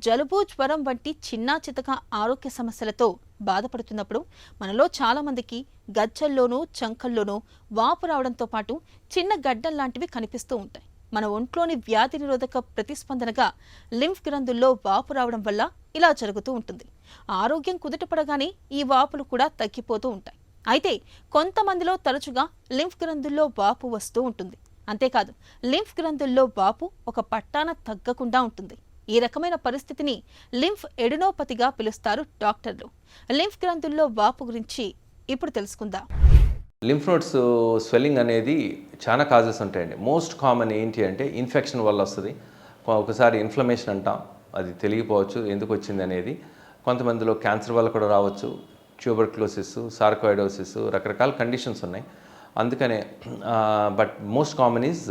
జలుబు, జ్వరం వంటి చిన్నా చితక ఆరోగ్య సమస్యలతో బాధపడుతున్నప్పుడు మనలో చాలా మందికి గజ్జల్లోనూ, చంకల్లోనూ వాపు రావడంతో పాటు చిన్న గడ్డల్లాంటివి కనిపిస్తూ ఉంటాయి. మన ఒంట్లోని వ్యాధి నిరోధక ప్రతిస్పందనగా లింఫ్ గ్రంథుల్లో వాపు రావడం వల్ల ఇలా జరుగుతూ ఉంటుంది. ఆరోగ్యం కుదుటపడగానే ఈ వాపులు కూడా తగ్గిపోతూ ఉంటాయి. అయితే కొంతమందిలో తరచుగా లింఫ్ గ్రంథుల్లో వాపు వస్తూ ఉంటుంది. అంతేకాదు, లింఫ్ గ్రంథుల్లో వాపు ఒక పట్టాన తగ్గకుండా ఉంటుంది. ఈ రకమైన పరిస్థితిని లింఫ్ ఎడినోపతిగా పిలుస్తారు డాక్టర్లు. లింఫ్ గ్రంథుల్లో వాపు గురించి ఇప్పుడు తెలుసుకుందాం. లింఫ్ నోడ్స్ స్వెల్లింగ్ అనేది చాలా కాజెస్ ఉంటాయండి. మోస్ట్ కామన్ ఏంటి అంటే ఇన్ఫెక్షన్ వల్ల వస్తుంది. ఒకసారి ఇన్ఫ్లమేషన్ అంటాం, అది తెలియపోవచ్చు ఎందుకు వచ్చింది అనేది. కొంతమందిలో క్యాన్సర్ వల్ల కూడా రావచ్చు, ట్యూబర్క్లోసిస్, సార్కోయిడోసిస్, రకరకాల కండిషన్స్ ఉన్నాయి. అందుకనే but most common is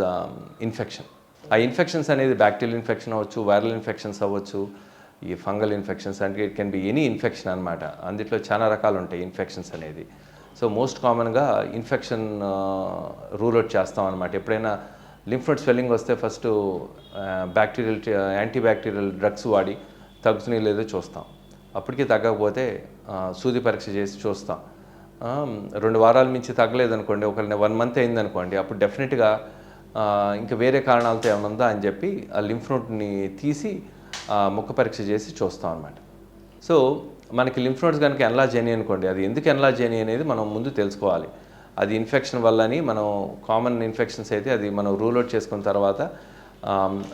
infection. ఆ ఇన్ఫెక్షన్స్ అనేది బ్యాక్టీరియల్ ఇన్ఫెక్షన్ అవ్వచ్చు, వైరల్ ఇన్ఫెక్షన్స్ అవ్వచ్చు, ఈ ఫంగల్ ఇన్ఫెక్షన్స్ అంటే it can be any infection అనమాట. అందులో చాలా రకాలు ఉంటాయి ఇన్ఫెక్షన్స్ అనేది. సో మోస్ట్ కామన్గా ఇన్ఫెక్షన్ రూల్ అవుట్ చేస్తాం అనమాట. ఎప్పుడైనా లింఫ్ నోడ్ స్వెల్లింగ్ వస్తే ఫస్ట్ బ్యాక్టీరియల్ యాంటీబ్యాక్టీరియల్ డ్రగ్స్ వాడి తగ్గుతున్నాయి లేదో చూస్తాం. అప్పటికి తగ్గకపోతే సూది పరీక్ష చేసి చూస్తాం. 2 వారాల నుంచి తగ్గలేదనుకోండి, ఒక 1 మంత్ అయిందనుకోండి, అప్పుడు డెఫినెట్గా ఇంకా వేరే కారణాలతో ఏమైనా ఉందా అని చెప్పి ఆ లింఫ్ నోడ్ని తీసి ముక్క పరీక్ష చేసి చూస్తాం అనమాట. సో మనకి లింఫ్ నోడ్స్ కనుక ఎన్లార్జ్ అయినాయి అనుకోండి, అది ఎందుకు ఎన్లార్జ్ అయినాయి అనేది మనం ముందు తెలుసుకోవాలి. అది ఇన్ఫెక్షన్ వల్లని మనం కామన్ ఇన్ఫెక్షన్స్ అయితే అది మనం రూల్ అవుట్ చేసుకున్న తర్వాత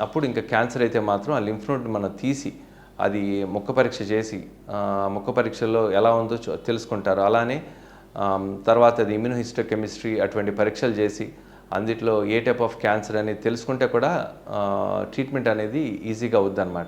అప్పుడు ఇంకా క్యాన్సర్ అయితే మాత్రం ఆ లింఫ్ నోడ్ని మనం తీసి అది ముక్క పరీక్ష చేసి ముక్క పరీక్షలో ఎలా ఉందో తెలుసుకుంటారు. అలానే తర్వాత అది ఇమ్యూనోహిస్టోకెమిస్ట్రీ అటువంటి పరీక్షలు చేసి అందులో ఏ టైప్ ఆఫ్ క్యాన్సర్ అనేది తెలుసుకుంటే కూడా ట్రీట్మెంట్ అనేది ఈజీగా అవుద్ది అనమాట.